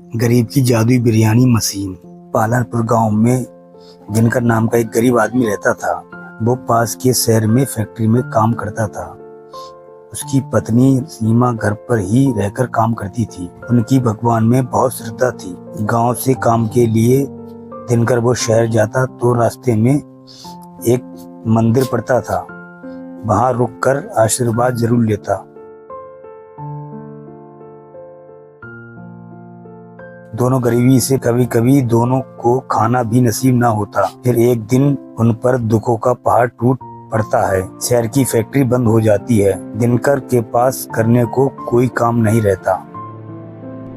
गरीब की जादुई बिरयानी मशीन। पालनपुर गांव में दिनकर नाम का एक गरीब आदमी रहता था। वो पास के शहर में फैक्ट्री में काम करता था। उसकी पत्नी सीमा घर पर ही रहकर काम करती थी। उनकी भगवान में बहुत श्रद्धा थी। गांव से काम के लिए दिनकर वो शहर जाता तो रास्ते में एक मंदिर पड़ता था। वहां रुककर आशीर्वाद जरूर लेता। दोनों गरीबी से कभी कभी दोनों को खाना भी नसीब ना होता। फिर एक दिन उन पर दुखों का पहाड़ टूट पड़ता है। शहर की फैक्ट्री बंद हो जाती है। दिनकर के पास करने को कोई काम नहीं रहता।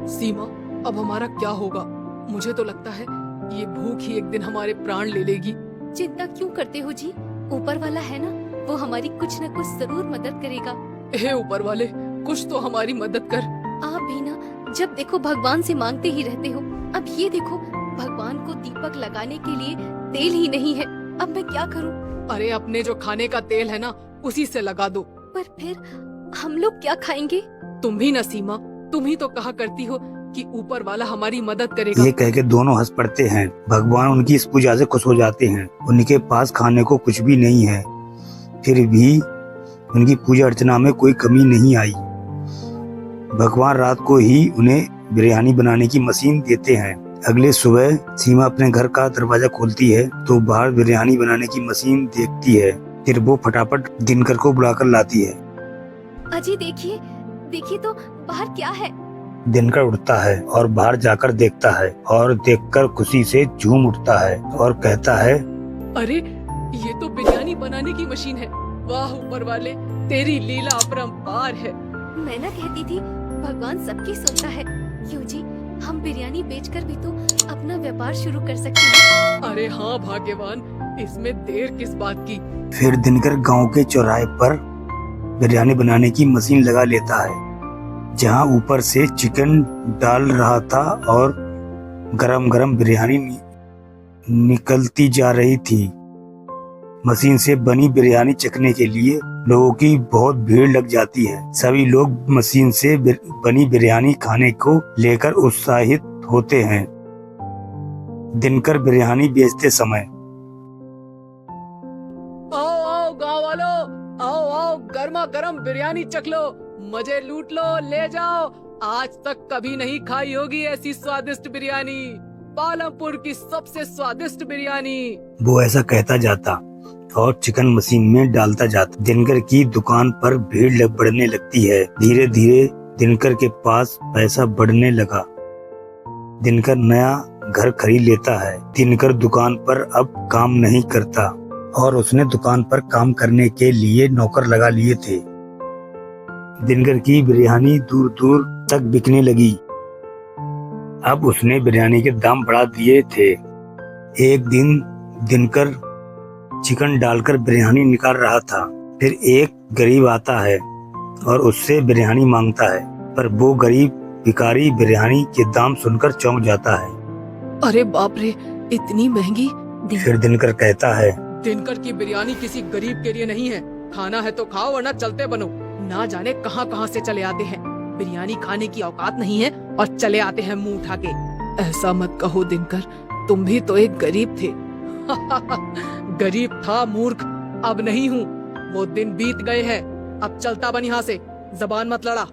सीमा, अब हमारा क्या होगा? मुझे तो लगता है ये भूख ही एक दिन हमारे प्राण ले लेगी। चिंता क्यों करते हो जी? ऊपर वाला है ना, वो हमारी कुछ न कुछ जरूर मदद करेगा। हे ऊपर वाले, कुछ तो हमारी मदद कर। आप भी ना जब देखो भगवान से मांगते ही रहते हो। अब ये देखो, भगवान को दीपक लगाने के लिए तेल ही नहीं है। अब मैं क्या करूं? अरे अपने जो खाने का तेल है ना, उसी से लगा दो। पर फिर हम लोग क्या खाएंगे? तुम भी ना सीमा, तुम ही तो कहा करती हो कि ऊपर वाला हमारी मदद करेगा। ये कह के दोनों हंस पड़ते हैं। भगवान उनकी इस पूजा से खुश हो जाते हैं। उनके पास खाने को कुछ भी नहीं है, फिर भी उनकी पूजा अर्चना में कोई कमी नहीं आई। भगवान रात को ही उन्हें बिरयानी बनाने की मशीन देते हैं। अगले सुबह सीमा अपने घर का दरवाजा खोलती है तो बाहर बिरयानी बनाने की मशीन देखती है। फिर वो फटाफट दिनकर को बुलाकर लाती है। अजी देखिए, देखिए तो बाहर क्या है? दिनकर उठता है और बाहर जाकर देखता है और देखकर खुशी से झूम उठता है और कहता है, अरे ये तो बिरयानी बनाने की मशीन है। वाह ऊपर वाले, तेरी लीला अपरंपार है। मैं ना कहती थी भगवान सबकी सुनता है। क्यों जी, हम बिरयानी बेचकर भी तो अपना व्यापार शुरू कर सकते हैं। अरे हाँ भाग्यवान, इसमें देर किस बात की। फिर दिनकर गांव के चौराहे पर बिरयानी बनाने की मशीन लगा लेता है, जहां ऊपर से चिकन डाल रहा था और गरम गरम बिरयानी निकलती जा रही थी। मशीन से बनी बिरयानी चखने के लिए लोगों की बहुत भीड़ लग जाती है। सभी लोग मशीन से बनी बिरयानी खाने को लेकर उत्साहित होते हैं। दिनकर बिरयानी बेचते समय, आओ आओ गाँव वालों, आओ आओ गर्मा गर्म बिरयानी चख लो, मजे लूट लो, ले जाओ। आज तक कभी नहीं खाई होगी ऐसी स्वादिष्ट बिरयानी। पालमपुर की सबसे स्वादिष्ट बिरयानी। वो ऐसा कहता जाता और चिकन मशीन में डालता जाता। दिनकर की दुकान पर भीड़ बढ़ने लगती है। धीरे धीरे दिनकर के पास पैसा बढ़ने लगा। दिनकर नया घर खरीद लेता है। दिनकर दुकान पर अब काम नहीं करता और उसने दुकान पर काम करने के लिए नौकर लगा लिए थे। दिनकर की बिरयानी दूर दूर तक बिकने लगी। अब उसने बिरयानी के दाम बढ़ा दिए थे। एक दिन दिनकर चिकन डालकर बिरयानी निकाल रहा था। फिर एक गरीब आता है और उससे बिरयानी मांगता है, पर वो गरीब भिखारी बिरयानी के दाम सुनकर चौंक जाता है। अरे बाप रे, इतनी महंगी। फिर दिनकर कहता है, दिनकर की बिरयानी किसी गरीब के लिए नहीं है। खाना है तो खाओ वरना चलते बनो। ना जाने कहां कहां से चले आते हैं। बिरयानी खाने की औकात नहीं है और चले आते हैं मुंह उठा के। ऐसा मत कहो दिनकर, तुम भी तो एक गरीब थे। गरीब था मूर्ख, अब नहीं हूँ। वो दिन बीत गए हैं। अब चलता बन यहाँ से, जबान मत लड़ा।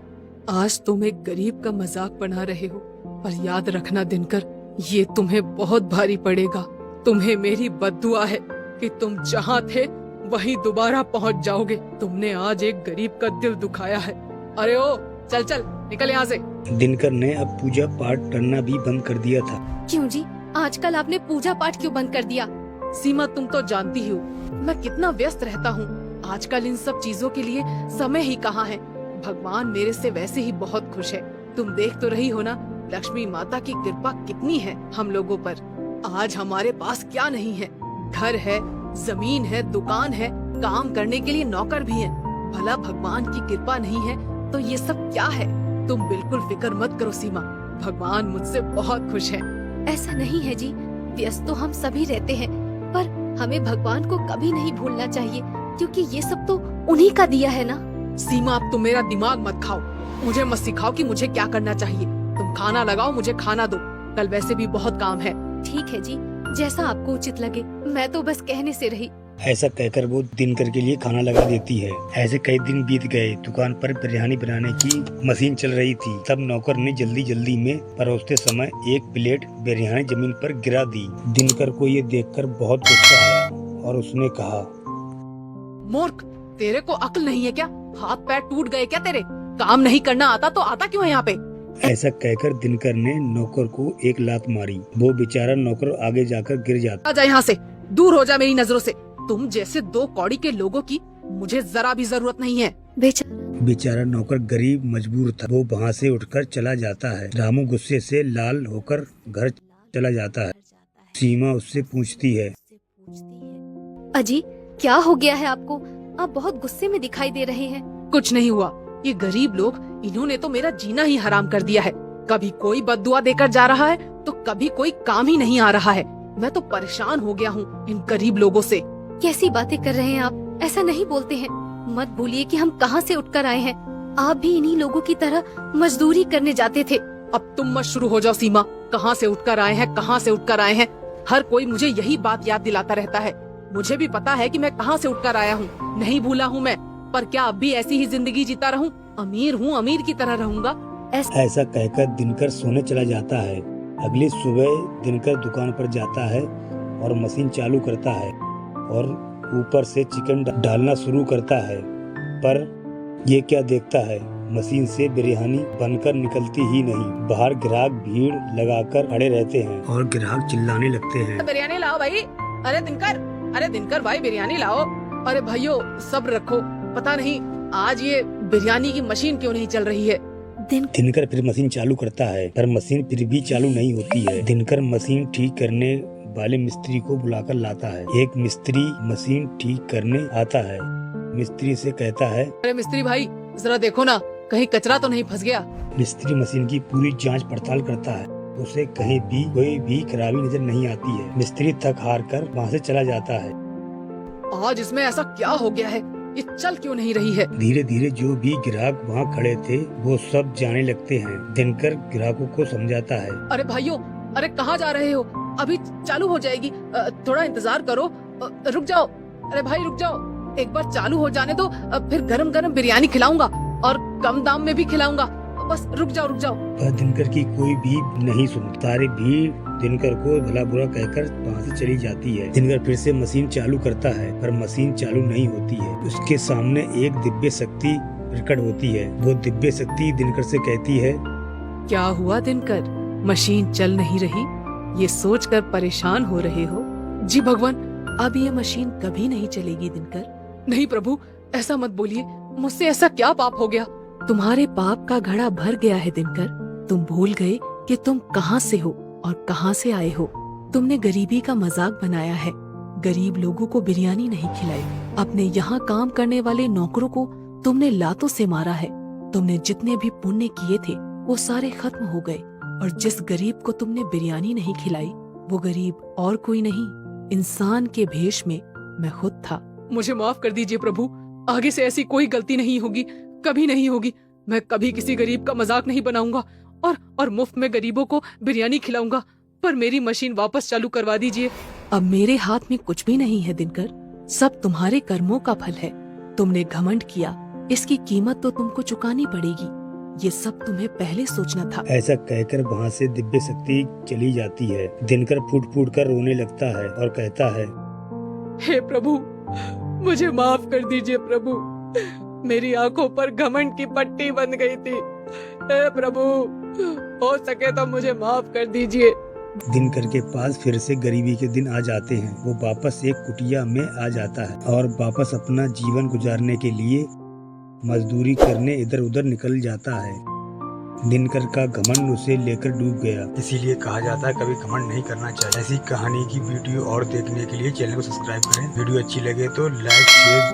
आज तुम एक गरीब का मजाक बना रहे हो, पर याद रखना दिनकर, ये तुम्हें बहुत भारी पड़ेगा। तुम्हें मेरी बद्दुआ है कि तुम जहाँ थे वहीं दोबारा पहुँच जाओगे। तुमने आज एक गरीब का दिल दुखाया है। अरे ओ चल चल निकल यहाँ से। दिनकर ने अब पूजा पाठ करना भी बंद कर दिया था। क्यों जी, आजकल आपने पूजा पाठ क्यों बंद कर दिया? सीमा, तुम तो जानती ही हो मैं कितना व्यस्त रहता हूँ। आजकल इन सब चीजों के लिए समय ही कहाँ है। भगवान मेरे से वैसे ही बहुत खुश है। तुम देख तो रही हो ना, लक्ष्मी माता की कृपा कितनी है हम लोगों पर। आज हमारे पास क्या नहीं है? घर है, जमीन है, दुकान है, काम करने के लिए नौकर भी है। भला भगवान की कृपा नहीं है तो ये सब क्या है? तुम बिल्कुल फिक्र मत करो सीमा, भगवान मुझसे बहुत खुश है। ऐसा नहीं है जी, व्यस्त तो हम सभी रहते हैं, पर हमें भगवान को कभी नहीं भूलना चाहिए, क्योंकि ये सब तो उन्हीं का दिया है ना। सीमा, अब तुम मेरा दिमाग मत खाओ। मुझे मत सिखाओ कि मुझे क्या करना चाहिए। तुम खाना लगाओ, मुझे खाना दो, कल वैसे भी बहुत काम है। ठीक है जी, जैसा आपको उचित लगे। मैं तो बस कहने से रही। ऐसा कहकर वो दिनकर के लिए खाना लगा देती है। ऐसे कई दिन बीत गए। दुकान पर बिरयानी बनाने की मशीन चल रही थी। तब नौकर ने जल्दी जल्दी में परोसते समय एक प्लेट बिरयानी जमीन पर गिरा दी। दिनकर को ये देखकर बहुत गुस्सा आया और उसने कहा, मूर्ख, तेरे को अक्ल नहीं है क्या? हाथ पैर टूट गए क्या तेरे? काम नहीं करना आता तो आता क्यों है यहाँ पे? ऐसा कहकर दिनकर ने नौकर को एक लात मारी। वो बेचारा नौकर आगे जाकर गिर जाता। आजा यहाँ से, दूर हो जा मेरी नजरों से। तुम जैसे दो कौड़ी के लोगों की मुझे जरा भी जरूरत नहीं है। बेचारा नौकर गरीब मजबूर था। वो वहाँ से उठकर चला जाता है। रामू गुस्से से लाल होकर घर चला जाता है। सीमा उससे पूछती है, अजी क्या हो गया है आपको? आप बहुत गुस्से में दिखाई दे रहे हैं। कुछ नहीं हुआ। ये गरीब लोग, इन्होंने तो मेरा जीना ही हराम कर दिया है। कभी कोई बद्दुआ देकर जा रहा है तो कभी कोई काम ही नहीं आ रहा है। मैं तो परेशान हो गया हूँ इन गरीब लोगों से। कैसी बातें कर रहे हैं आप? ऐसा नहीं बोलते हैं। मत भूलिए कि हम कहाँ से उठकर आए हैं। आप भी इन्हीं लोगों की तरह मजदूरी करने जाते थे। अब तुम मत शुरू हो जाओ सीमा। कहाँ से उठकर आए हैं, कहाँ से उठकर आए हैं? हर कोई मुझे यही बात याद दिलाता रहता है। मुझे भी पता है कि मैं कहाँ से उठकर आया हूँ, नहीं भूला हूँ मैं। पर क्या अब भी ऐसी ही जिंदगी जीता रहूं? अमीर हूँ, अमीर की तरह रहूंगा। ऐसा कहकर दिनकर सोने चला जाता है। अगली सुबह दिनकर दुकान पर जाता है और मशीन चालू करता है और ऊपर से चिकन डालना शुरू करता है। पर ये क्या देखता है, मशीन से बिरयानी बनकर निकलती ही नहीं। बाहर ग्राहक भीड़ लगाकर खड़े रहते हैं और ग्राहक चिल्लाने लगते हैं, बिरयानी लाओ भाई। अरे दिनकर भाई, बिरयानी लाओ। अरे भाइयों, सब्र रखो। पता नहीं आज ये बिरयानी की मशीन क्यों नहीं चल रही है। दिनकर फिर मशीन चालू करता है पर मशीन फिर भी चालू नहीं होती है। दिनकर मशीन ठीक करने वाले मिस्त्री को बुलाकर लाता है। एक मिस्त्री मशीन ठीक करने आता है। मिस्त्री से कहता है, अरे मिस्त्री भाई, जरा देखो ना, कहीं कचरा तो नहीं फंस गया। मिस्त्री मशीन की पूरी जांच पड़ताल करता है। उसे कहीं भी कोई भी खराबी नजर नहीं आती है। मिस्त्री थक हार कर वहाँ से चला जाता है। आज इसमें ऐसा क्या हो गया है? ये चल क्यों नहीं रही है? धीरे धीरे जो भी ग्राहक वहाँ खड़े थे वो सब जाने लगते हैं। दिनकर ग्राहकों को समझाता है, अरे भाइयों, अरे कहाँ जा रहे हो? अभी चालू हो जाएगी, थोड़ा इंतजार करो। रुक जाओ, अरे भाई रुक जाओ, एक बार चालू हो जाने दो, फिर गरम गरम बिरयानी खिलाऊंगा और कम दाम में भी खिलाऊंगा। बस रुक जाओ रुक जाओ। पर दिनकर की कोई भी नहीं सुनता। सारी भीड़ दिनकर को भला बुरा कहकर वहाँ से चली जाती है। दिनकर फिर से मशीन चालू करता है पर मशीन चालू नहीं होती है। उसके सामने एक दिव्य शक्ति प्रकट होती है। वो दिव्य शक्ति दिनकर से कहती है, क्या हुआ दिनकर, मशीन चल नहीं रही? ये सोचकर परेशान हो रहे हो? जी भगवान, अब ये मशीन कभी नहीं चलेगी दिनकर। नहीं प्रभु, ऐसा मत बोलिए। मुझसे ऐसा क्या पाप हो गया? तुम्हारे पाप का घड़ा भर गया है दिनकर। तुम भूल गए कि तुम कहाँ से हो और कहाँ से आए हो। तुमने गरीबी का मजाक बनाया है। गरीब लोगों को बिरयानी नहीं खिलाई। अपने यहाँ काम करने वाले नौकरों को तुमने लातों से मारा है। तुमने जितने भी पुण्य किए थे वो सारे खत्म हो गए। और जिस गरीब को तुमने बिरयानी नहीं खिलाई वो गरीब और कोई नहीं, इंसान के भेष में मैं खुद था। मुझे माफ कर दीजिए प्रभु। आगे से ऐसी कोई गलती नहीं होगी, कभी नहीं होगी। मैं कभी किसी गरीब का मजाक नहीं बनाऊंगा और मुफ्त में गरीबों को बिरयानी खिलाऊंगा। पर मेरी मशीन वापस चालू करवा दीजिए। अब मेरे हाथ में कुछ भी नहीं है दिनकर, सब तुम्हारे कर्मों का फल है। तुमने घमंड किया, इसकी कीमत तो तुमको चुकानी पड़ेगी। ये सब तुम्हें पहले सोचना था। ऐसा कहकर वहाँ से दिव्य शक्ति चली जाती है। दिनकर फूट फूट कर रोने लगता है और कहता है, हे प्रभु, मुझे माफ कर दीजिए प्रभु। मेरी आंखों पर घमंड की पट्टी बंध गई थी। हे प्रभु, हो सके तो मुझे माफ कर दीजिए। दिनकर के पास फिर से गरीबी के दिन आ जाते हैं। वो वापस एक कुटिया में आ जाता है और वापस अपना जीवन गुजारने के लिए मजदूरी करने इधर उधर निकल जाता है। दिनकर का घमंड उसे लेकर डूब गया। इसीलिए कहा जाता है कभी घमंड नहीं करना चाहिए। ऐसी कहानी की वीडियो और देखने के लिए चैनल को सब्सक्राइब करें। वीडियो अच्छी लगे तो लाइक शेयर